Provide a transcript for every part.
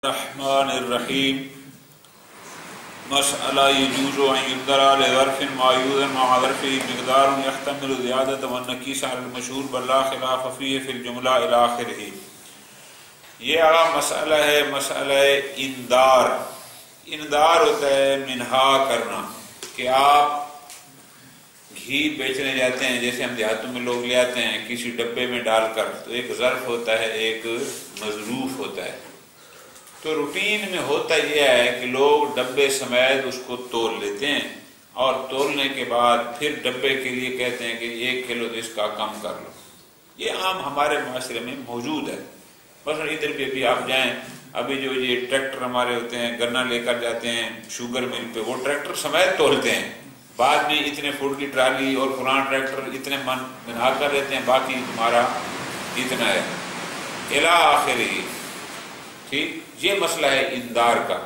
الرحمن الرحیم مسئلہ یجوز ان یبدل لظرف معیوز مع ظرفه مقدار يحتمل زیادة والنقیص علی المشہور بل لا خلاف فیہ فی الجملہ الی آخرہ۔ یہ مسئلہ ہے مسئلہ اندار۔ اندار ہوتا ہے منہا کرنا، کہ آپ گھی بیچنے جاتے ہیں، جیسے ہم دیہاتوں میں لوگ لے آتے ہیں کسی ڈبے میں ڈال کر، تو ایک ظرف ہوتا ہے ایک مظروف ہوتا ہے۔ تو روٹین میں ہوتا یہ ہے کہ لوگ ڈبے سمیت اس کو تول لیتے ہیں، اور تولنے کے بعد پھر ڈبے کے لیے کہتے ہیں کہ 1 کلو تو اس کا کم کر لو۔ یہ عام ہمارے معاشرے میں موجود ہے۔ بس ادھر بھی آپ جائیں، ابھی جو یہ ٹریکٹر ہمارے ہوتے ہیں گنا لے کر جاتے ہیں شوگر مل پہ، وہ ٹریکٹر سمیت تولتے ہیں، بعد میں اتنے فٹ کی ٹرالی اور فلاں ٹریکٹر اتنے من بنا کر لیتے ہیں، باقی تمہارا اتنا ہے الی آخرہ۔ ٹھیک، یہ مسئلہ ہے اندار کا۔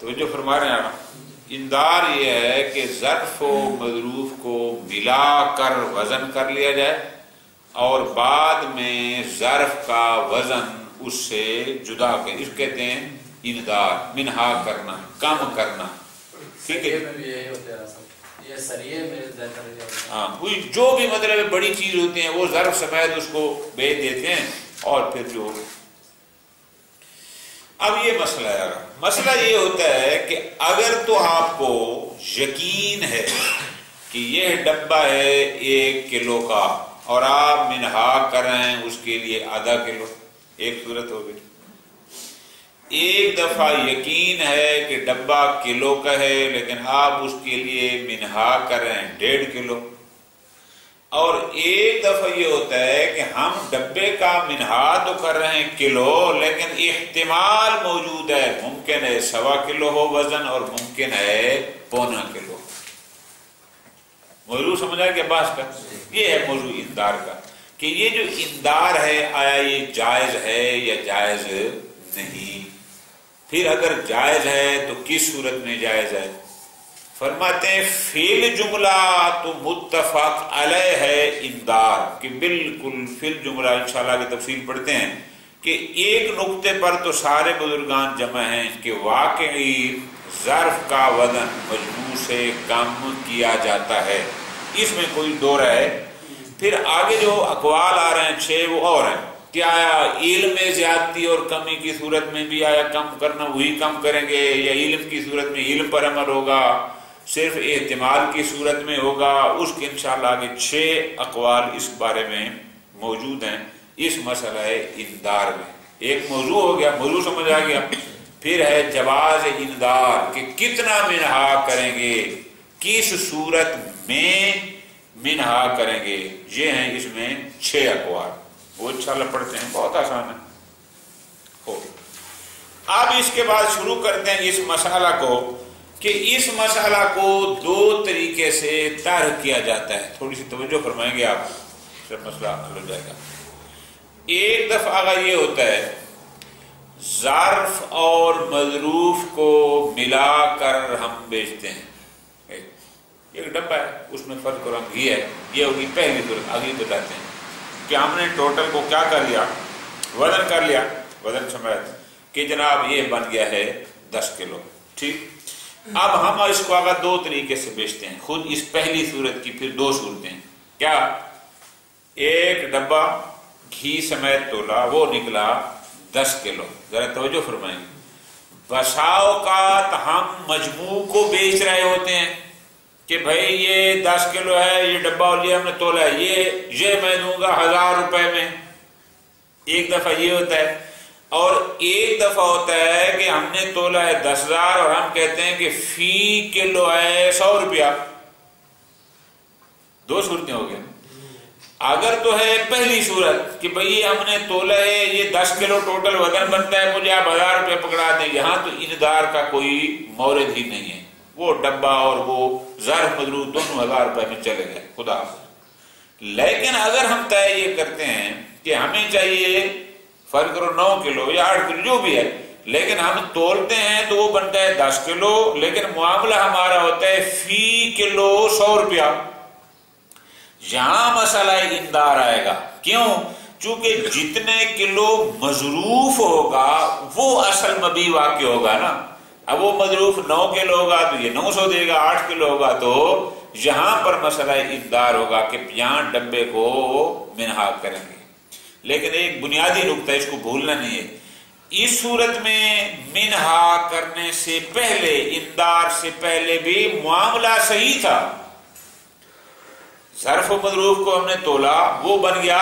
تو جو فرما رہے ہیں اندار یہ ہے کہ ظرف و مظروف کو ملا کر وزن کر لیا جائے، اور بعد میں ظرف کا وزن اس سے جدا کر، اس کہتے ہیں اندار، منہا کرنا، کم کرنا۔ ٹھیک ہے، ہاں کوئی جو بھی مطلب بڑی چیز ہوتی ہیں وہ ظرف سمیت اس کو بیچ دیتے ہیں، اور پھر جو اب یہ مسئلہ ہے، مسئلہ یہ ہوتا ہے کہ اگر تو آپ کو یقین ہے کہ یہ ڈبہ ہے 1 کلو کا، اور آپ منہا کر رہے ہیں اس کے لیے آدھا کلو، ایک صورت ہو گئی۔ ایک دفعہ یقین ہے کہ ڈبہ کلو کا ہے، لیکن آپ اس کے لیے منہا کر رہے ہیں 1.5 کلو، اور ایک دفعہ یہ ہوتا ہے کہ ہم ڈبے کا منہا تو کر رہے ہیں کلو، لیکن احتمال موجود ہے، ممکن ہے 1.25 کلو ہو وزن، اور ممکن ہے 1.25 کلو۔ موضوع سمجھا کہ بات کا یہ ہے موضوع اندار کا، کہ یہ جو اندار ہے آیا یہ جائز ہے یا جائز نہیں۔ پھر اگر جائز ہے تو کس صورت میں جائز ہے؟ فرماتے ہیں فیل جملہ تو متفق علیہ ہے اندار، کہ بالکل فیل جملہ انشاءاللہ کی تفصیل پڑھتے ہیں کہ ایک نقطے پر تو سارے بزرگان جمع ہیں کہ واقعی ظرف کا وزن مجموع سے کم کیا جاتا ہے، اس میں کوئی دو رائے ہے۔ پھر آگے جو اقوال آ رہے ہیں 6 وہ اور ہیں کہ آیا علم میں زیادتی اور کمی کی صورت میں بھی آیا کم کرنا وہی کم کریں گے، یا علم کی صورت میں علم پر عمل ہوگا، صرف احتمال کی صورت میں ہوگا، اس کے انشاءاللہ آگے 6 اقوال اس بارے میں موجود ہیں اس مسئلہ اندار میں۔ ایک موضوع ہو گیا، موضوع سمجھ آ گیا۔ پھر ہے جواز اندار، کہ کتنا منہا کریں گے، کس صورت میں منہا کریں گے، یہ ہیں اس میں 6 اقوال، وہ انشاءاللہ پڑھتے ہیں، بہت آسان ہے۔ اب اس کے بعد شروع کرتے ہیں اس مسئلہ کو، کہ اس مسئلہ کو 2 طریقے سے طرح کیا جاتا ہے۔ تھوڑی سی توجہ فرمائیں گے آپ، پھر مسئلہ حل ہو جائے گا۔ ایک دفعہ اگر یہ ہوتا ہے ظرف اور مظروف کو ملا کر ہم بیچتے ہیں، ایک ڈبہ ہے اس میں فرق اور گھی ہے، یہ ہوگی پہلی صورت۔ آگے بتاتے ہیں کہ ہم نے ٹوٹل کو کیا کر لیا، وزن کر لیا، وزن سمیت، کہ جناب یہ بن گیا ہے 10 کلو۔ ٹھیک، اب ہم اس کو اگر 2 طریقے سے بیچتے ہیں، خود اس پہلی صورت کی پھر 2 صورتیں، کیا ایک ڈبہ گھی سمیت تولا، وہ نکلا 10 کلو۔ ذرا توجہ فرمائیں، بسا اوقات ہم مجموع کو بیچ رہے ہوتے ہیں کہ بھائی یہ 10 کلو ہے، یہ ڈبہ لیا ہم نے تولا ہے، یہ میں دوں گا 1000 روپے میں۔ ایک دفعہ یہ ہوتا ہے، اور ایک دفعہ ہوتا ہے کہ ہم نے تولا ہے 10,000 اور ہم کہتے ہیں کہ فی کلو ہے 100 روپیہ۔ 2 صورتیں ہو گئے۔ اگر تو ہے پہلی صورت کہ بھئی ہم نے تولا ہے یہ 10 کلو ٹوٹل وزن بنتا ہے، مجھے آپ 1000 روپے پکڑا دیں، یہاں تو اندار کا کوئی مورد ہی نہیں ہے، وہ ڈبہ اور وہ ظرف مظروف دونوں 1000 روپے میں چلے گئے، خدا۔ لیکن اگر ہم طے یہ کرتے ہیں کہ ہمیں چاہیے فرض کرو 9 کلو یا 8 کلو جو بھی ہے، لیکن ہم تولتے ہیں تو وہ بنتا ہے 10 کلو، لیکن معاملہ ہمارا ہوتا ہے فی کلو 100 روپیہ۔ یہاں مسئلہ اندار آئے گا، کیوں چونکہ جتنے کلو مضروف ہوگا وہ اصل مبی واقع ہوگا نا. اب وہ مضروف 9 کلو ہوگا تو یہ 900 دے گا، 8 کلو ہوگا تو یہاں پر مسئلہ اقدار ہوگا کہ یہاں ڈبے کو منہا کریں گے. لیکن ایک بنیادی نقطہ اس کو بھولنا نہیں ہے، اس صورت میں منہا کرنے سے پہلے، اندار سے پہلے بھی معاملہ صحیح تھا. ظرف و مضروف کو ہم نے تولا، وہ بن گیا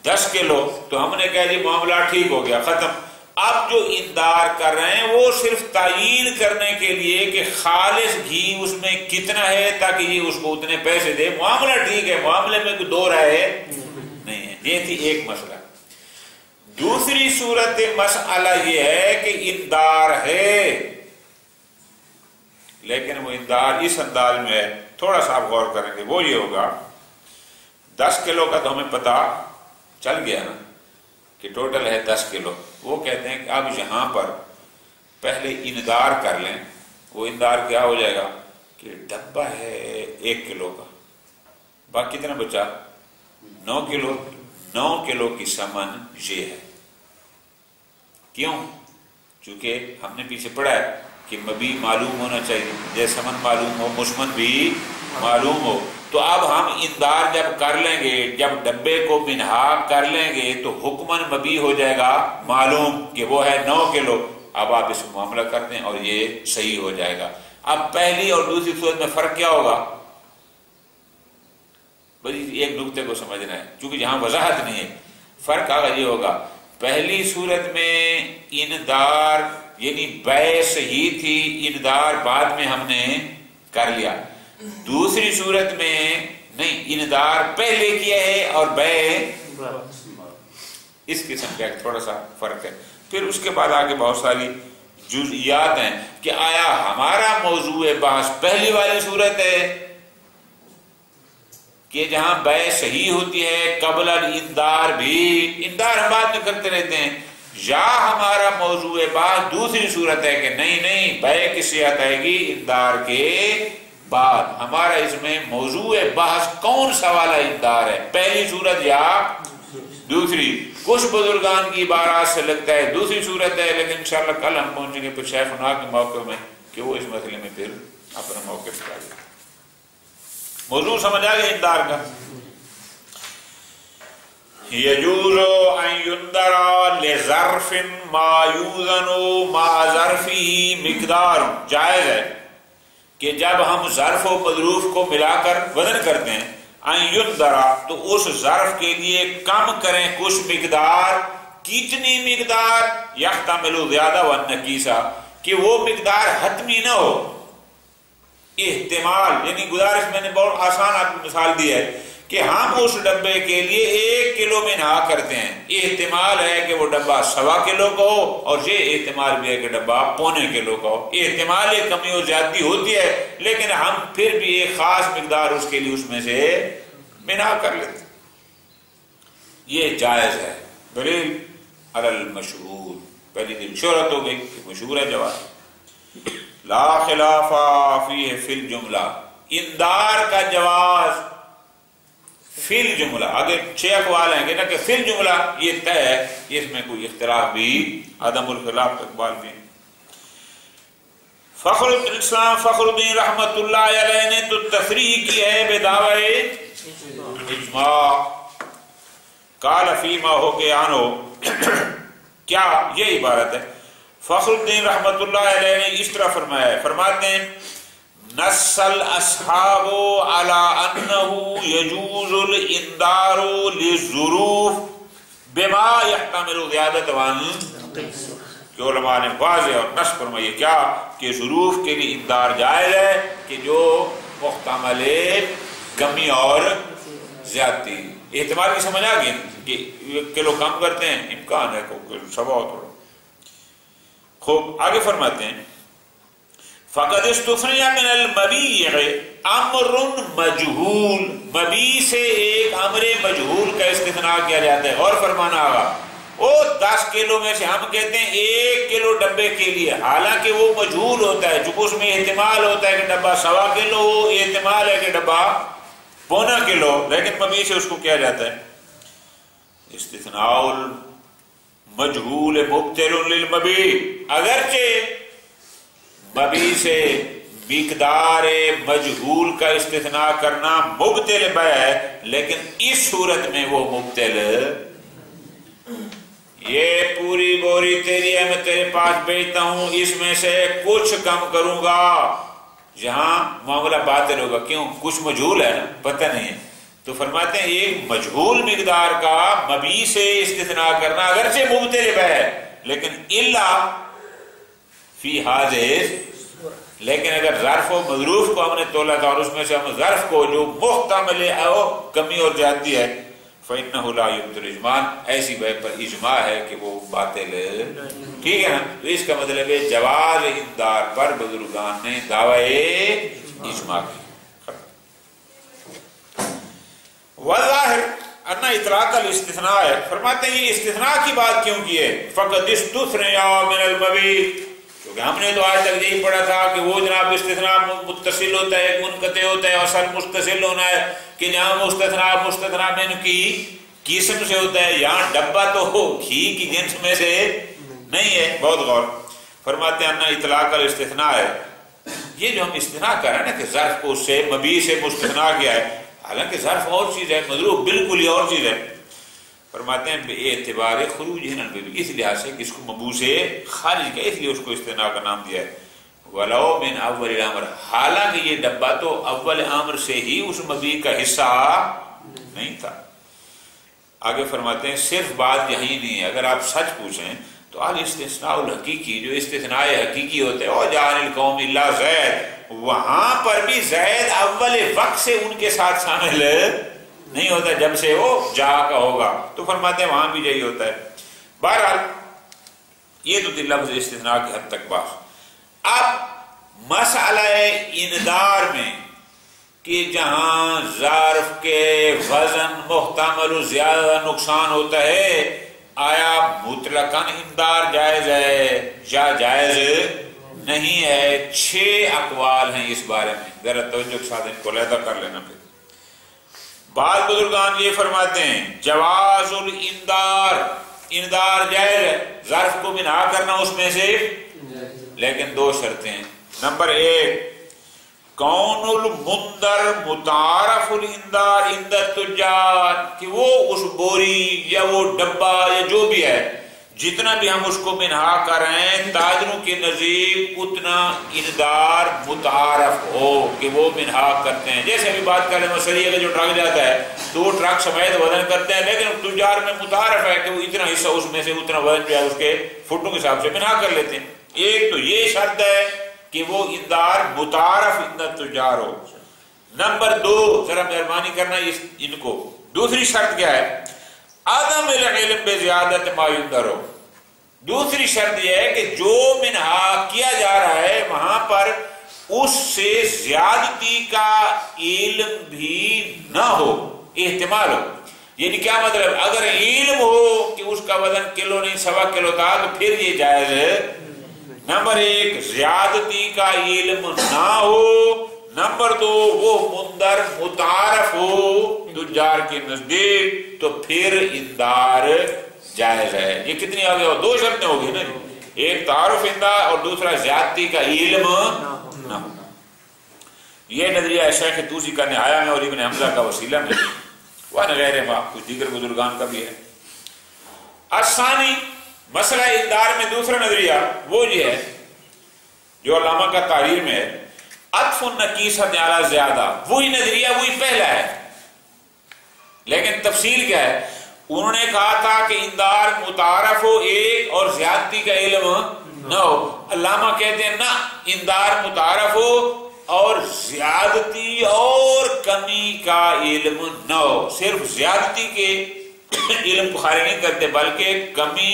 10 کلو، تو ہم نے کہا جی معاملہ ٹھیک ہو گیا، ختم. اب جو اندار کر رہے ہیں وہ صرف تعیین کرنے کے لیے کہ خالص گھی اس میں کتنا ہے تاکہ یہ اس کو اتنے پیسے دے. معاملہ ٹھیک ہے، معاملے میں کوئی دو رائے نہیں ہے. یہ تھی ایک مسئلہ. دوسری صورت مسئلہ یہ ہے کہ اندار ہے لیکن وہ اندار اس انداز میں ہے، تھوڑا سا آپ غور کریں گے. وہ یہ ہوگا 10 کلو کا تو ہمیں پتا چل گیا نا کہ ٹوٹل ہے 10 کلو. وہ کہتے ہیں کہ اب یہاں پر پہلے اندار کر لیں. وہ اندار کیا ہو جائے گا کہ ڈبہ ہے 1 کلو کا، باقی کتنا بچا 9 کلو. 9 کلو کی سمن یہ ہے. کیوں؟ چونکہ ہم نے پیچھے پڑھا ہے کہ مبی معلوم ہونا چاہیے، جیسے سمن معلوم ہو مسمن بھی معلوم ہو. تو اب ہم اندار جب کر لیں گے، جب ڈبے کو منہا کر لیں گے تو حکمن مبی ہو جائے گا معلوم کہ وہ ہے 9 کلو. اب آپ اس کو معاملہ کرتے ہیں اور یہ صحیح ہو جائے گا. اب پہلی اور دوسری صورت میں فرق کیا ہوگا؟ بھائی ایک نقطے کو سمجھنا ہے چونکہ یہاں وضاحت نہیں ہے. فرق آگا یہ ہوگا، پہلی صورت میں اندار یعنی بے صحیح تھی، اندار بعد میں ہم نے کر لیا. دوسری صورت میں نہیں، اندار پہلے کیا ہے اور بے اس قسم کا تھوڑا سا فرق ہے. پھر اس کے بعد آگے بہت ساری جزئیات ہیں کہ آیا ہمارا موضوع بحث پہلی والی صورت ہے کہ جہاں بے صحیح ہوتی ہے قبل الاندار بھی، اندار ہم بعد میں کرتے رہتے ہیں، یا ہمارا موضوع بحث دوسری صورت ہے کہ نہیں بے کی صحت آئے گی اندار کے بعد. ہمارا اس میں موضوع بحث کون سا والا اندار ہے، پہلی صورت یا دوسری؟ کچھ بزرگان کی عبارات سے لگتا ہے دوسری صورت ہے، لیکن انشاءاللہ کل ہم پہنچیں گے پھر شیخنا کے موقع میں کہ وہ اس مسئلے میں پھر اپنا موقع بتا دیں. موضوع سمجھ آ گیا اندار کا؟ یجوز ان ينذر لظرف ما يوزن مع ظرفه مقدار. جائز ہے کہ جب ہم ظرف و مظروف کو ملا کر وزن کرتے ہیں، ان ينذر تو اس ظرف کے لیے کم کریں کچھ مقدار. کتنی مقدار؟ یحتمل زیادہ والنقیصہ، کہ وہ مقدار حتمی نہ ہو، احتمال. یعنی گزارش میں نے بہت آسان آپ کو مثال دی ہے کہ ہم اس ڈبے کے لیے 1 کلو میں نہا کرتے ہیں، احتمال ہے کہ وہ ڈبہ 1.25 کلو کا ہو، اور یہ احتمال بھی ہے کہ ڈبہ 0.25 کلو کا ہو. احتمال ایک کمی اور زیادتی ہوتی ہے، لیکن ہم پھر بھی ایک خاص مقدار اس کے لیے اس میں سے بنا کر لیتے ہیں. یہ جائز ہے. دلیل علی المشہور، پہلی دلیل شہرت ہو گئی کہ مشہور ہے جواز. لا خلاف فیہ فی الجملہ، اندار کا جواز فی الجملہ. آگے 6 اقوال ہیں کہ نا کہ فی الجملہ یہ طے ہے، اس میں کوئی اختلاف بھی، عدم الخلاف کا اقبال بھی. فخر الاسلام فخر الدین رحمت اللہ علیہ نے تو تصریح کی ہے بدعوی اجماع. قال فیما ہو کے آنو، کیا یہ عبارت ہے؟ فخر الدین رحمت اللہ علیہ نے اس طرح فرمایا ہے، فرماتے ہیں نص الاصحاب على انه يجوز الانذار للظروف بما يحتمل زیادت وان، کہ علماء نے واضح اور نص فرمایا کیا کہ ظروف کے لیے انذار جائز ہے کہ جو محتمل کمی اور زیادتی. احتمال کی سمجھ آ گئی کہ 1 کلو کم کرتے ہیں، امکان ہے کہ 1.25 تھوڑا. خوب آگے فرماتے ہیں فقد استثنی من المبیع امر مجہول، مبیع سے ایک امر مجہول کا استثناء کیا جاتا ہے. اور فرمانا آگا وہ 10 کلو میں سے ہم کہتے ہیں 1 کلو ڈبے کے لیے، حالانکہ وہ مجہول ہوتا ہے چونکہ اس میں احتمال ہوتا ہے کہ ڈبہ 1.25 کلو ہو، احتمال ہے کہ ڈبہ 0.25 کلو، لیکن مبیع سے اس کو کیا جاتا ہے استثناء المجہول مبطل للمبی، اگرچہ مبی سے مقدار مجہول کا استثناء کرنا مبطل بیع ہے، لیکن اس صورت میں وہ مبطل، یہ پوری بوری تیری ہے، میں تیرے پاس بیچتا ہوں، اس میں سے کچھ کم کروں گا، یہاں معاملہ باطل ہوگا، کیوں؟ کچھ مجہول ہے نا، پتہ نہیں ہے، تو فرماتے ہیں ایک مجہول مقدار کا مبی سے استثناء کرنا اگرچہ مبطل بیع ہے، لیکن الا فی حاضر، لیکن اگر ظرف و مظروف کو ہم نے تولا تھا اور اس میں سے ہم ظرف کو جو محتمل کمی اور زیادتی ہے، فَإِنَّهُ لَا يُبْطِلُ اِجْمَاعًا، ایسی بیع پر اجماع ہے کہ وہ باطل، ٹھیک ہے نا؟ تو اس کا مطلب ہے جواز اندار پر بزرگان نے دعوی اجماع کی۔ والظاہر ان اطلاق الاستثناء ہے، فرماتے ہیں یہ استثناء کی بات کیوں کی ہے؟ فقد استثنى من المبی، کیونکہ ہم نے تو آج تک یہی پڑھا تھا کہ وہ جناب استثناء متصل ہوتا ہے، منقطع ہوتا ہے، اصل متصل ہونا ہے کہ جہاں مستثنیٰ من کی قسم سے ہوتا ہے، یہاں ڈبہ تو گھی کی جنس میں سے نہیں ہے، بہت غور۔ فرماتے ہیں ان اطلاق الاستثناء ہے، یہ جو ہم استثناء کر رہے ہیں نا کہ ظرف کو اس سے مبی سے مستثنیٰ کیا ہے، حالانکہ ظرف اور چیز ہے، مضروب بالکل ہی اور چیز ہے۔ فرماتے ہیں بے اعتبار خروج ہے، اس لحاظ سے کہ اس کو مبو سے خارج کیا، اس لیے اس کو استثناء کا نام دیا ہے۔ ولو من اول الامر، حالانکہ یہ ڈبہ تو اول امر سے ہی اس مبی کا حصہ نہیں تھا۔ آگے فرماتے ہیں صرف بات یہی نہیں ہے، اگر آپ سچ پوچھیں تو الاستثناء الحقیقی، جو استثناء حقیقی ہوتے ہیں، اور جعل القوم الا زید، وہاں پر بھی زید اول وقت سے ان کے ساتھ شامل نہیں ہوتا جب سے وہ جا کا ہوگا، تو فرماتے ہیں وہاں بھی یہی ہوتا ہے۔ بہرحال یہ تو لفظ استثناء کی حد تک بات۔ اب مسئلہ اندار میں کہ جہاں ظرف کے وزن محتمل و زیادہ نقصان ہوتا ہے، آیا مطلقاً اندار جائز ہے یا جائز نہیں ہے؟ 6 اقوال ہیں اس بارے میں، ذرا توجہ کے ساتھ ان کو علیحدہ کر لینا۔ پھر بعض بزرگان یہ فرماتے ہیں جواز الاندار، اندار جائز ہے، ظرف کو بنا کرنا اس میں سے، لیکن 2 شرطیں ہیں۔ نمبر 1 کون المندر متعارف الاندار عند التجار، کہ وہ اس بوری یا وہ ڈبہ یا جو بھی ہے جتنا بھی ہم اس کو منہا کر رہے ہیں، تاجروں کے نزدیک اتنا اندار متعارف ہو کہ وہ منہا کرتے ہیں۔ جیسے ابھی بات کر رہے ہیں مسئلہ کا جو ٹرک جاتا ہے 2 ٹرک سمیت وزن کرتے ہیں، لیکن تجار میں متعارف ہے کہ وہ اتنا حصہ اس میں سے اتنا وزن جو ہے اس کے فٹوں کے حساب سے منہا کر لیتے ہیں۔ ایک تو یہ شرط ہے کہ وہ اندار متعارف عند التجار ہو۔ نمبر 2 ذرا مہربانی کرنا ان کو، دوسری شرط کیا ہے؟ عدم العلم بزیادت ما یندر ہو۔ دوسری شرط یہ ہے کہ جو منہا کیا جا رہا ہے وہاں پر اس سے زیادتی کا علم بھی نہ ہو، احتمال ہو۔ یعنی کیا مطلب؟ اگر علم ہو کہ اس کا وزن کلو نہیں 1.25 کلو تھا تو پھر یہ جائز ہے۔ نمبر 1 زیادتی کا علم نہ ہو، نمبر 2 وہ مندر متعارف ہو تجار کے نزدیک، تو پھر اندار جائز ہے۔ یہ کتنی آگے ہو؟ 2 شرطیں ہوگی نا، ایک تعارف اندار اور دوسرا زیادتی کا علم نہ ہو۔ یہ نظریہ شیخ طوسی کا نہایہ میں اور ابن حمزہ کا وسیلہ میں، وہاں غیر ما کچھ دیگر بزرگان کا بھی ہے۔ الثانی مسئلہ اندار میں دوسرا نظریہ وہ یہ ہے جو علامہ کا تحریر میں ہے، عطف النقیصۃ علی زیادہ، وہی نظریہ وہی پہلا ہے، لیکن تفصیل کیا ہے؟ انہوں نے کہا تھا کہ اندار متعارف ہو ایک اور زیادتی کا علم نہ ہو۔ علامہ کہتے ہیں نہ، اندار متعارف ہو اور زیادتی اور کمی کا علم نہ ہو۔ صرف زیادتی کے علم کو خارج نہیں کرتے بلکہ کمی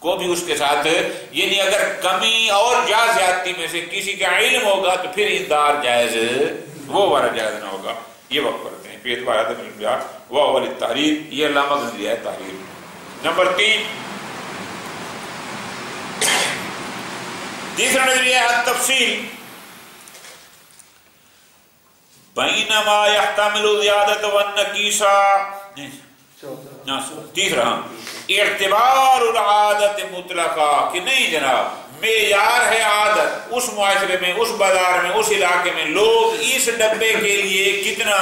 کو بھی اس کے ساتھ، یعنی اگر کمی اور یا زیادتی میں سے کسی کا علم ہوگا تو پھر اندار جائز، وہ والا جائز نہ ہوگا۔ یہ وقت کرتے ہیں پھر اعتبار عدم الانبیاء و اول التحریر، یہ علامہ کا نظریہ ہے تحریر۔ نمبر 3 تیسرا نظریہ ہے التفصیل، بینما یحتمل زیادت والنقیصہ، تیسرا اعتبار العادت مطلقہ کہ نہیں جناب معیار ہے عادت، اس معاشرے میں، اس بازار میں، اس علاقے میں لوگ اس ڈبے کے لیے کتنا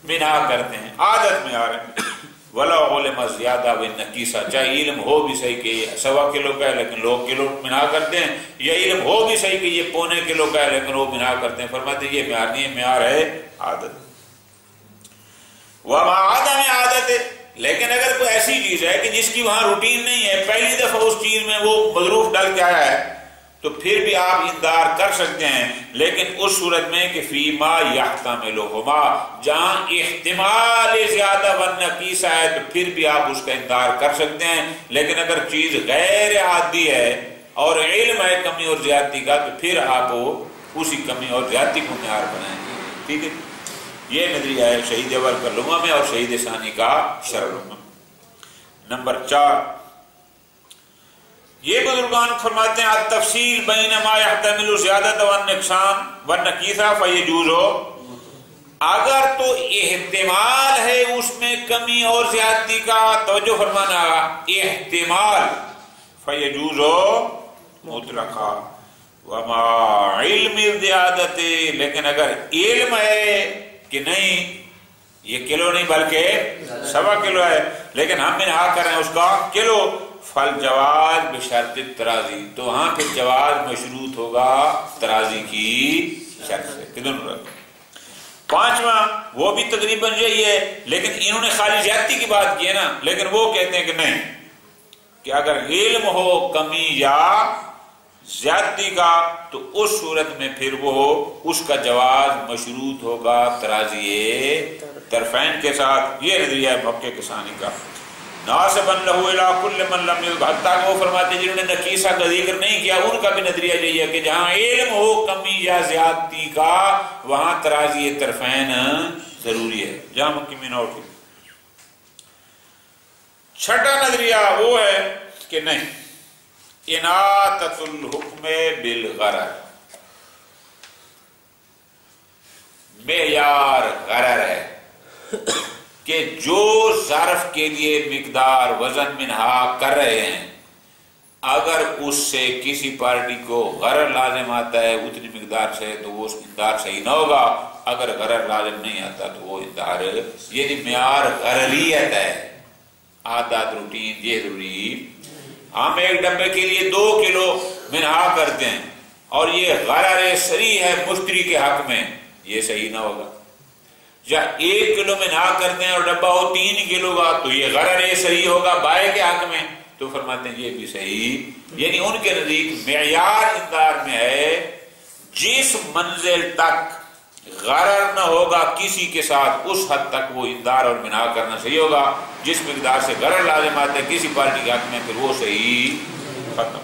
بنا کرتے ہیں، عادت معیار ہے۔ ولا علم زیادہ و نقیصہ، چاہے علم ہو بھی صحیح کہ یہ 1.25 کلو کا ہے لیکن لوگ کلو بنا کرتے ہیں، یا علم ہو بھی صحیح کہ یہ 1.25 کلو کا ہے لیکن وہ بنا کرتے ہیں، فرماتے ہیں یہ معیار نہیں ہے، معیار ہے عادت۔ وما عدم عادت، لیکن اگر کوئی ایسی چیز ہے کہ جس کی وہاں روٹین نہیں ہے، پہلی دفعہ اس چیز میں وہ مظروف ڈل کے آیا ہے، تو پھر بھی آپ انذار کر سکتے ہیں، لیکن اس صورت میں کہ فیما یحتملہما، جہاں احتمال زیادہ و نقیصہ ہے تو پھر بھی آپ اس کا انذار کر سکتے ہیں، لیکن اگر چیز غیر عادی ہے اور علم ہے کمی اور زیادتی کا تو پھر آپ اسی کمی اور زیادتی کو معیار بنائیں گے۔ ٹھیک ہے، یہ نظریہ ہے شہید اول کا لغہ میں اور شہید ثانی کا شرح میں۔ نمبر 4، یہ بزرگان فرماتے ہیں التفصیل بین ما یحتمل زیادت والنقصان والنقیصہ فیجوز، اگر تو احتمال ہے اس میں کمی اور زیادتی کا، توجہ فرمانا، احتمال، فیجوز مطلقا، وما علم زیادت، لیکن اگر علم ہے کہ نہیں یہ کلو نہیں بلکہ 1.25 کلو ہے لیکن ہم منہا کر رہے ہیں اس کا کلو، فالجواز بشرط ترازی، تو وہاں پھر جواز مشروط ہوگا ترازی کی شرط سے۔ کدھر رہا؟ 5واں وہ بھی تقریباً یہی ہے، لیکن انہوں نے خالی زیادتی کی بات کی ہے نا، لیکن وہ کہتے ہیں کہ نہیں، کہ اگر علم ہو کمی یا زیادتی کا تو اس صورت میں پھر وہ اس کا جواز مشروط ہوگا ترازی طرفین کے ساتھ۔ یہ نظریہ ہے مکہ کے ثانی کا۔ ناسبا لہ الی کل من لم یذکر، حتیٰ کہ وہ فرماتے ہیں جنہوں نے نقیصہ کا ذکر نہیں کیا ان کا بھی نظریہ یہی ہے کہ جہاں علم ہو کمی یا زیادتی کا وہاں ترازی طرفین ضروری ہے۔ جہاں مکی میں نہ اٹھی۔ 6واں نظریہ وہ ہے کہ نہیں، اناطۃ الحکم بالغرر، معیار غرر ہے کہ جو ظرف کے لیے مقدار وزن منہا کر رہے ہیں اگر اس سے کسی پارٹی کو غرر لازم آتا ہے اتنی مقدار سے تو وہ انذار صحیح نہ ہوگا، اگر غرر لازم نہیں آتا تو وہ انذار، یعنی معیار غرریت ہے، عادت روٹین یہ ضروری۔ ہم ایک ڈبے کے لیے 2 کلو منہا کرتے ہیں اور یہ غرر صریح ہے مشتری کے حق میں، یہ صحیح نہ ہوگا۔ یا 1 کلو منہا کرتے ہیں اور ڈبہ ہو 3 کلو کا تو یہ غرر صریح ہوگا بائے کے حق میں، تو فرماتے ہیں یہ بھی صحیح۔ یعنی ان کے نزدیک معیار انذار میں ہے جس منزل تک غرر نہ ہوگا کسی کے ساتھ اس حد تک وہ انذار اور منہا کرنا صحیح ہوگا، جس مقدار سے غرر لازم آتا ہے کسی پارٹی کے حق میں پھر وہ صحیح ختم۔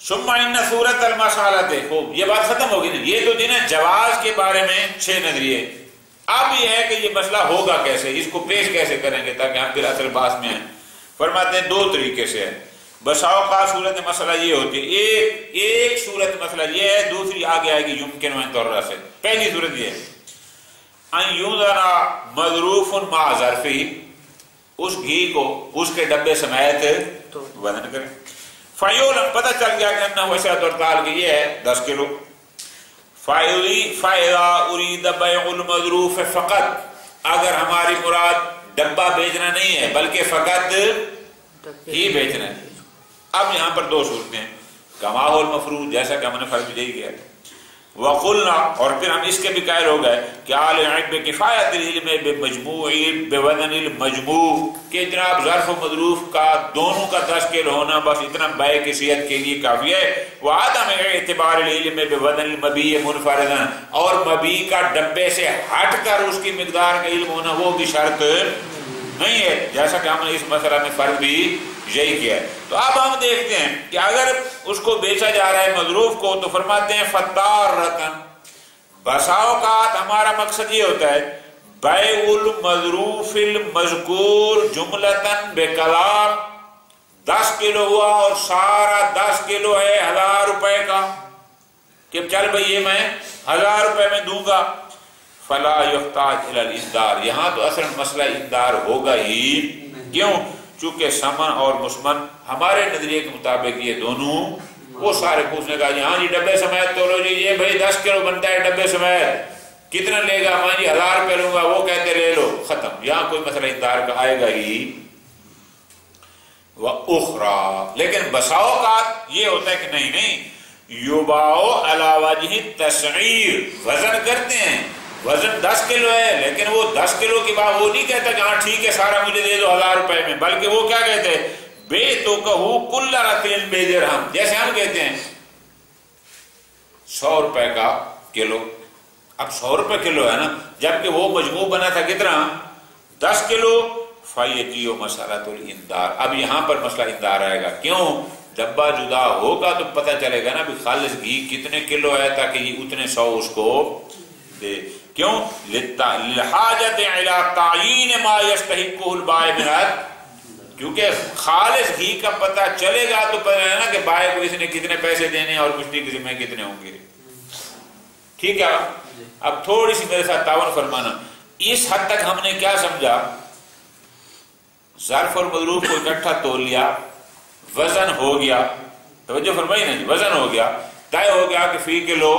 ثم ان صورت المسالۃ، خوب یہ بات ختم ہوگی نا، یہ تو دینا جواز کے بارے میں 6 نظریے۔ اب یہ ہے کہ یہ مسئلہ ہوگا کیسے، اس کو پیش کیسے کریں گے تاکہ ہم پھر اصل بات میں ہیں۔ فرماتے ہیں 2 طریقے سے ہے۔ بساؤ کا صورت مسئلہ یہ ہوتی ہے، ایک صورت مسئلہ یہ ہے، دوسری آگے آئے گی یمکن و طور سے۔ پہلی صورت یہ ہے ان یوزنا مظروف مع ظرفہ، اس گھی کو اس کے ڈبے سمیت وزن کریں، فیولن پتہ چل گیا کہ انہو وسعت اور تال کی یہ ہے 10 کلو، فَإِذَا أُرِيدَ بَيْعُ الْمَظْرُوفِ فقط، اگر ہماری مراد ڈبہ بیچنا نہیں ہے بلکہ فقط ہی بیچنا ہے۔ اب یہاں پر 2 صورتیں ہیں، کما ہو المفروض، جیسا کہ ہم نے فرض یہی کیا، وقلنا، اور پھر ہم اس کے بھی قائل ہو گئے کہ عالم بکفایت العلم بمجموع بوزن المجموع، کہ جناب ظرف و مظروف کا دونوں کا 10 کلو ہونا بس اتنا بیع کی صحت کے لیے کافی ہے۔ وعدم اعتبار العلم بوزن المبیع منفردا، اور مبیع کا ڈبے سے ہٹ کر اس کی مقدار کا علم ہونا وہ بھی شرط نہیں ہے، جیسا کہ ہم نے اس مسئلہ میں فرض بھی یہی کیا ہے۔ تو اب ہم دیکھتے ہیں کہ اگر اس کو بیچا جا رہا ہے مظروف کو تو فرماتے ہیں فتارتن، بسا اوقات ہمارا مقصد یہ ہوتا ہے بیع المظروف المذکور جملتن بکلام، 10 کلو ہوا اور سارا 10 کلو ہے 1000 روپے کا، کہ چل بھئی یہ میں 1000 روپے میں دوں گا، فلا یحتاج الی الانذار، یہاں تو اصل مسئلہ انذار ہوگا ہی، کیوں؟ چونکہ سمن اور مسمن ہمارے نظریے کے مطابق یہ دونوں، وہ سارے پوچھنے کا جی ہاں جی ڈبے سمیت تولو جی، یہ بھائی 10 کلو بنتا ہے ڈبے سمیت، کتنا لے گا؟ میں جی 1000 روپے لوں گا، وہ کہتے لے لو، ختم، یہاں کوئی مسئلہ انذار کا آئے گا ہی۔ وَأُخْرَى، لیکن بسا اوقات یہ ہوتا ہے کہ نہیں یُبَاعُ عَلَى وَجْهِ التَّسْعِيرِ، وزن کرتے ہیں، وزن 10 کلو ہے، لیکن وہ 10 کلو کی بات وہ نہیں کہتا کہ ہاں ٹھیک ہے سارا مجھے دے دو 1000 روپے میں، بلکہ وہ کیا کہتے ہیں بِعْتُكَهُ كُلَّ رَطِلٍ بِدِرْہَم، جیسے ہم کہتے ہیں 100 روپے کا کلو، اب 100 روپے کلو ہے نا، جبکہ وہ مجموع بنا تھا کتنا؟ 10 کلو۔ فَيَجِيُّ مَسْأَلَةُ الْإِنذَار، اب یہاں پر مسئلہ انذار آئے گا، کیوں؟ ڈبہ جدا ہوگا تو پتہ چلے گا نا بھی خالص گھی کتنے کلو ہے، تاکہ یہ اتنے 100 اس کو دے، کیوں؟ لِلْحَاجَةِ إِلَىٰ تَعْيِينِ مَا يَسْتَحِقُّهُ الْبَائِعُ مِنْ، کیونکہ خالص گھی کا پتہ چلے گا تو پتہ ہے نا کہ بائع کو اس نے کتنے پیسے دینے اور مشتری کے ذمہ کتنے ہوں گے، ٹھیک ہے؟ اب تھوڑی سی میرے ساتھ تعاون فرمانا، اس حد تک ہم نے کیا سمجھا؟ ظرف اور مظروف کو اکٹھا تول لیا، وزن ہو گیا، توجہ فرمائی نا جی، وزن ہو گیا، طے ہو گیا کہ فی کلو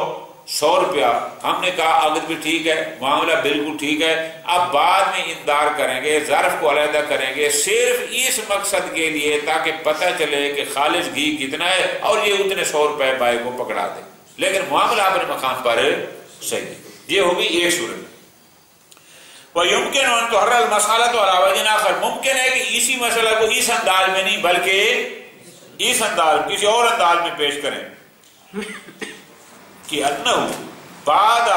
100 روپیہ، ہم نے کہا آگت بھی ٹھیک ہے، معاملہ بالکل ٹھیک ہے، اب بعد میں انذار کریں گے، ظرف کو علیحدہ کریں گے صرف اس مقصد کے لیے تاکہ پتہ چلے کہ خالص گھی کتنا ہے اور یہ اتنے 100 روپے بائع کو پکڑا دے، لیکن معاملہ اپنے مقام پر صحیح، یہ ہوگی ایک صورت۔ وَيُمْكِنُ أَن تُحْرَّ الْمَسْأَلَةُ عَلَى وَجْهٍ آخر، ممکن ہے کہ اسی مسئلہ کو اس انداز میں نہیں بلکہ اس انداز کسی اور انداز میں پیش کریں کہ أَنَّهُ بَعْدَ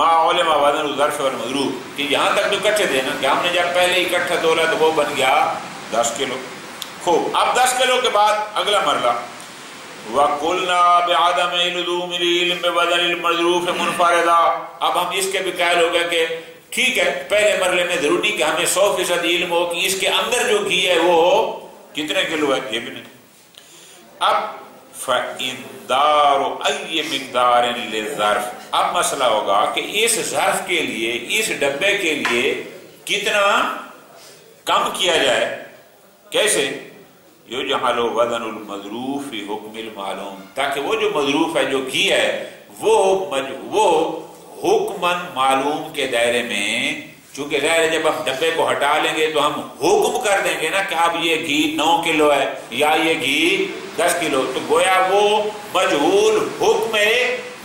مَا عُلِمَ وَزْنُ الظَّرْفِ وَالْمَضْرُوبِ، کہ یہاں تک تو اکٹھے دینا کہ ہم نے جب پہلے اکٹھا تولا تو وہ بن گیا 10 کلو، خوب، اب 10 کلو کے بعد اگلا مرحلہ وَقُلْنَا بِعَدَمِ لُزُومِ الْعِلْمِ بِبَدَلِ الْمَضْرُوفِ مُنْفَرِدًا، اب ہم اس کے بھی قائل ہو گئے کہ ٹھیک ہے پہلے مرحلے میں ضروری کہ ہمیں 100% علم ہو کہ اس کے اندر جو گھی ہے وہ کتنے کلو ہے، یہ بھی نہیں۔ اب فَإِنذَارُ أَيِّ مِقْدَارٍ لِلظَّرْفِ، اب مسئلہ ہوگا کہ اس ظرف کے لیے، اس ڈبے کے لیے کتنا کم کیا جائے، کیسے؟ یجعل وزن المظروف فی حکم المعلوم، تاکہ وہ جو مظروف ہے جو گھی ہے وہ حکماً معلوم کے دائرے میں، چونکہ ظاہر ہے جب ہم ڈبے کو ہٹا لیں گے تو ہم حکم کر دیں گے نا کہ اب یہ گھی 9 کلو ہے یا یہ گھی 10 کلو، تو گویا وہ مجہول حکم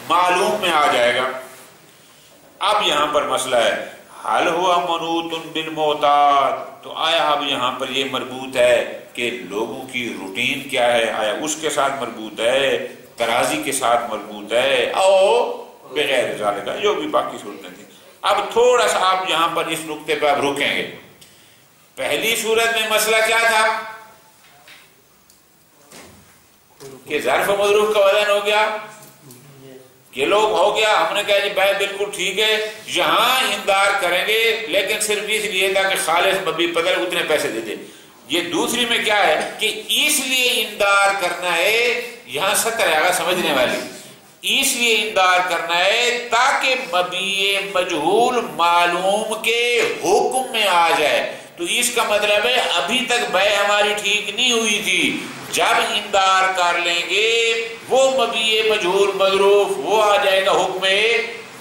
معلوم میں آ جائے گا۔ اب یہاں پر مسئلہ ہے حل ہوا منوط بالمعتاد، تو آیا اب یہاں پر یہ مربوط ہے کہ لوگوں کی روٹین کیا ہے، آیا اس کے ساتھ مربوط ہے، ترازی کے ساتھ مربوط ہے، اور بغیر ذالک جو بھی باقی صورتیں تھیں۔ اب تھوڑا سا آپ یہاں پر اس نقطے پہ آپ رکیں گے۔ پہلی صورت میں مسئلہ کیا تھا کہ ظرف و مظروف کا وزن ہو گیا، کلو ہو گیا، ہم نے کہا جی بھائی بالکل ٹھیک ہے، یہاں انذار کریں گے لیکن صرف اس لیے تھا کہ خالص مبی پتہ اتنے پیسے دے دے۔ یہ دوسری میں کیا ہے کہ اس لیے انذار کرنا ہے، یہاں سطر ہے سمجھنے والی، اس لیے انذار کرنا ہے تاکہ مبیع مجہول معلوم کے حکم میں آ جائے۔ تو اس کا مطلب ہے ابھی تک بیع ہماری ٹھیک نہیں ہوئی تھی، جب انذار کر لیں گے وہ مبیع مجہول مظروف وہ آ جائے گا حکم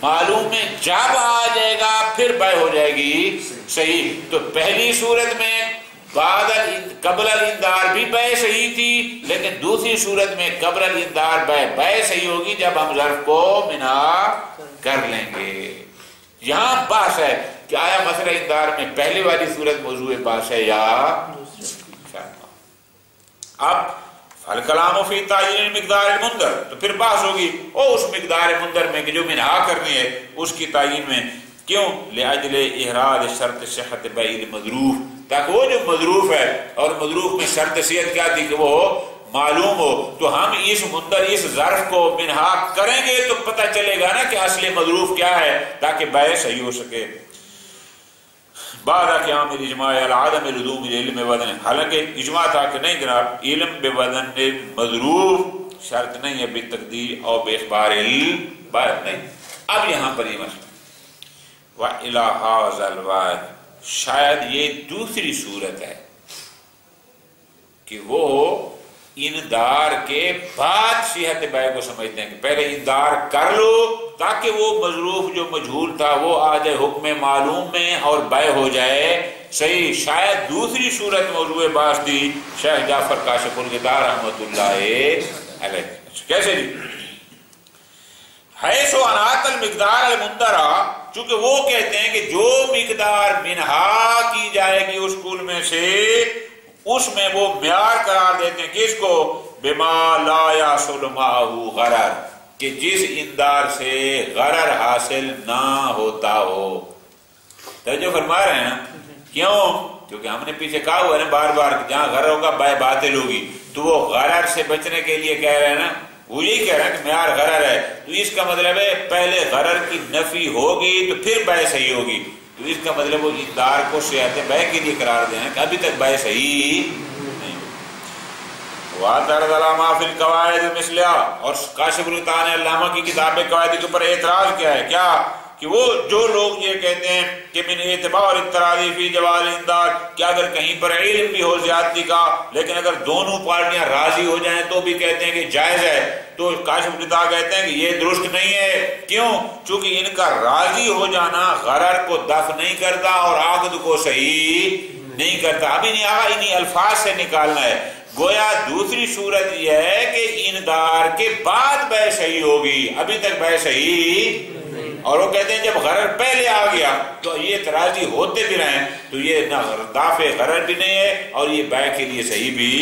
معلوم میں، جب آ جائے گا پھر بیع ہو جائے گی صحیح۔ تو پہلی صورت میں قبل الانذار بھی بیع صحیح تھی، لیکن دوسری صورت میں قبل الانذار بیع صحیح ہوگی جب ہم ظرف کو منع کر لیں گے۔ یہاں بحث ہے کہ آیا مسئلہ انذار میں پہلی والی صورت موضوع بحث ہے یا اب الکلام فی تعیین المقدار المنذر، تو پھر بحث ہوگی اس مقدار منذر میں کہ جو منع کرنی ہے اس کی تعیین میں، کیوں؟ لأجل احراز شرط صحت بیع المظروف، تاکہ وہ جو مظروف ہے اور مظروف میں شرط صحت کیا تھی کہ وہ معلوم ہو، تو ہم اس منذر اس ظرف کو منع کریں گے تو پتہ چلے گا نا کہ اصل مظروف کیا ہے، تاکہ بیع صحیح ہو سکے۔ بعد قیام الاجماع علی عدم لزوم العلم بوزن، حالانکہ اجماع تھا کہ نہیں جناب علم بے وزن مظروف شرط نہیں ہے، بتقدیر اور بے اخبار البائع نہیں۔ اب یہاں پر یہ مسئلہ وَإِلَى هَذَا الْوَعْدِ، شاید یہ دوسری صورت ہے کہ وہ اندار کے بعد صحت بیع کو سمجھتے ہیں کہ پہلے اندار کر لو تاکہ وہ مظروف جو مجہول تھا وہ آ جائے حکم معلوم میں اور بیع ہو جائے صحیح۔ شاید دوسری صورت موضوع باس دی شیخ جعفر کاشف الغطا رحمۃ اللہ علیہ۔ کیسے جی؟ حیث انات المقدار المندرہ، چونکہ وہ کہتے ہیں کہ جو مقدار منہا کی جائے گی اس کل میں سے اس میں وہ معیار قرار دیتے ہیں کس کو؟ بما لا یحصل معه غرر، کہ جس اندار سے غرر حاصل نہ ہوتا ہو۔ توجہ فرما رہے ہیں نا؟ کیوں؟ کیونکہ ہم نے پیچھے کہا ہوا ہے نا بار بار کہ جہاں غرر ہوگا بیع باطل ہوگی، تو وہ غرر سے بچنے کے لیے کہہ رہے ہیں نا، وہ یہی کہہ رہے ہیں کہ معیار غرر ہے، تو اس کا مطلب ہے پہلے غرر کی نفی ہوگی تو پھر بیع صحیح ہوگی، تو اس کا مطلب وہ اندار کو صحت بیع کے لیے قرار دینا کہ ابھی تک بیع صحیح نہیں۔ وَاعْتَرَضَ عَلَىٰ مَا فِي الْقَوَاعِدِ مِثْلِهَا، اور کاشف الغطا نے علامہ کی کتاب قواعد کے اوپر اعتراض کیا ہے، کیا کہ وہ جو لوگ یہ کہتے ہیں کہ من اعتبار التراضی فی جواز الاندار، کہ اگر کہیں پر علم بھی ہو زیادتی کا لیکن اگر دونوں پارٹیاں راضی ہو جائیں تو بھی کہتے ہیں کہ جائز ہے، تو کاشف الغطا کہتے ہیں کہ یہ درست نہیں ہے۔ کیوں؟ چونکہ ان کا راضی ہو جانا غرر کو دفع نہیں کرتا اور عقد کو صحیح نہیں کرتا۔ ابھی نہیں آگا انہی الفاظ سے نکالنا ہے، گویا دوسری صورت یہ ہے کہ اندار کے بعد بیع صحیح ہوگی، ابھی تک بیع صحیح، اور وہ کہتے ہیں جب غرر پہلے آ گیا تو یہ تراضی ہوتے بھی رہیں تو یہ نہ دافع غرر بھی نہیں ہے اور یہ بیع کے لیے صحیح بھی۔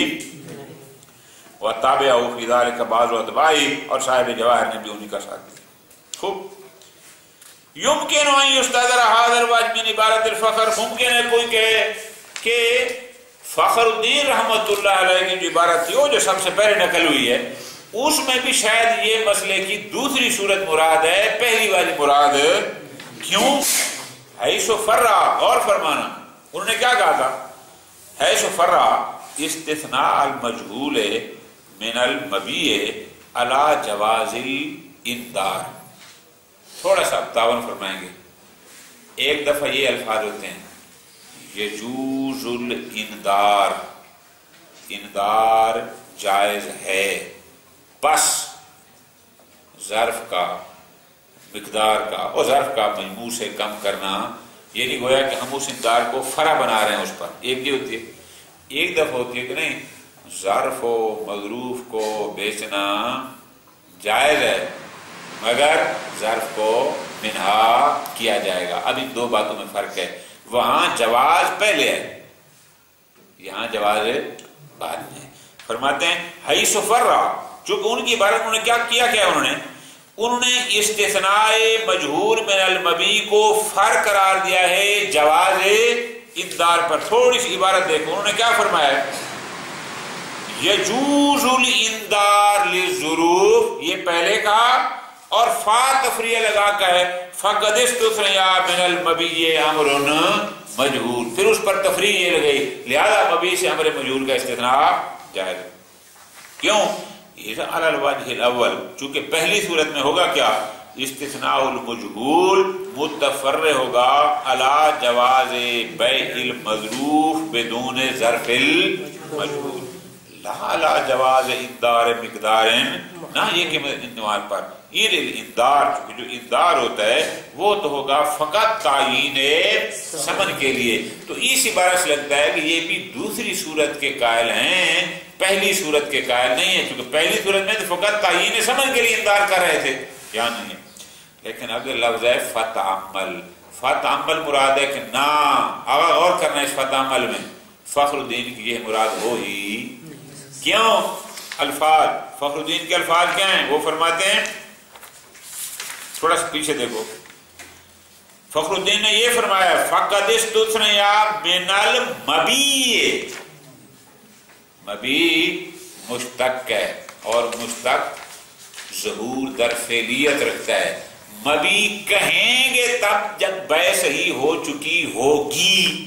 وَتَابِعَهُ فِي ذَلِكَ بَعْضُ أَتْبَاعِهِ، اور صاحب جواہر نے بھی انہی کا ساتھ دیا۔ خوب، يُمْكِنُ أَن يُسْتَدْرَ هَذَا الْوَجْهُ مِنْ عِبَارَةِ الْفَخْرِ، ممکن ہے کوئی کہے کہ فخر الدین رحمۃ اللہ علیہ کی جو عبارت تھی وہ جو سب سے پہلے نقل ہوئی ہے اس میں بھی شاید یہ مسئلے کی دوسری صورت مراد ہے، پہلی والی مراد کیوں؟ حیث فرع، غور فرمانا، انہوں نے کیا کہا تھا؟ حیث فرع استثناء المجہول من المبیع علی جواز الاندار۔ تھوڑا سا تعاون فرمائیں گے، ایک دفعہ یہ الفاظ ہوتے ہیں یجوز الاندار، اندار جائز ہے، بس ظرف کا مقدار کا اور ظرف کا مجموع سے کم کرنا، یہ نہیں گویا کہ ہم اس اندار کو فرع بنا رہے ہیں اس پر۔ ایک یہ ہوتی ہے، ایک دفعہ ہوتی ہے کہ نہیں ظرف و مظروف کو بیچنا جائز ہے مگر ظرف کو منہا کیا جائے گا۔ اب ان دو باتوں میں فرق ہے، وہاں جواز پہلے ہے، یہاں جواز بعد میں۔ فرماتے ہیں حیث فرع، چونکہ ان کی عبارت انہوں نے کیا کیا انہوں نے استثناء مجہور من المبیع کو فرع قرار دیا ہے جواز اندار پر۔ تھوڑی سی عبارت دیکھو، انہوں نے کیا فرمایا ہے؟ یجوز الاندار للظروف، یہ پہلے کہا، اور فا تفریع لگا کر ہے فقد استثنى من المبیع امر مجہول، پھر اس پر تفریع یہ لگئی لہذا مبیع سے امر مجہول کا استثناء جائز۔ کیوں؟ یہ علی الوجہ الاول، چونکہ پہلی صورت میں ہوگا کیا؟ استثناء المجہول متفرع ہوگا علی جواز بیع المظروف بدون ظرف المجہول، لا علی جواز اندار مقدار، نہ یہ کہ عنوان پر یہ اندار، جو اندار ہوتا ہے وہ تو ہوگا فقط تعیین ثمن کے لیے۔ تو اس عبارت سے لگتا ہے کہ یہ بھی دوسری صورت کے قائل ہیں، پہلی صورت کے قائل نہیں ہے، کیونکہ پہلی صورت میں تو فقط تعیین ثمن کے لیے اندار کر رہے تھے، یہاں نہیں ہے۔ لیکن اگر لفظ ہے فتعمل، فتعمل مراد ہے کہ نہ، اگر غور کرنا اس فتعمل میں فخر الدین کی یہ مراد ہو ہی کیوں؟ الفاظ فخر الدین کے الفاظ کیا ہیں؟ وہ فرماتے ہیں، تھوڑا سا پیچھے دیکھو، فخر الدین نے یہ فرمایا فقد استثنى من المبیع، مبیع مشتق ہے اور مشتق ظہور در فعلیت رکھتا ہے، مبیع کہیں گے تب جب بیع صحیح ہو چکی ہوگی،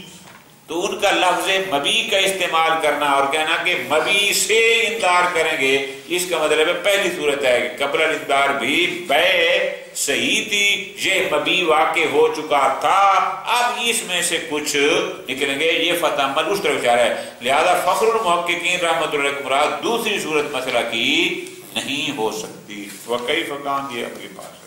تو ان کا لفظ مبیع کا استعمال کرنا اور کہنا کہ مبیع سے اندار کریں گے، اس کا مطلب ہے پہلی صورت ہے کہ قبل الاندار بھی بیع صحیح تھی، یہ مبی واقع ہو چکا تھا، اب اس میں سے کچھ نکلیں گے، یہ فتح عمل اس طرح اشارہ ہے۔ لہذا فخر المحققین رحمۃ اللہ علیہ مراد دوسری صورت مسئلہ کی نہیں ہو سکتی۔ وکیف کان یہ اپنے پاس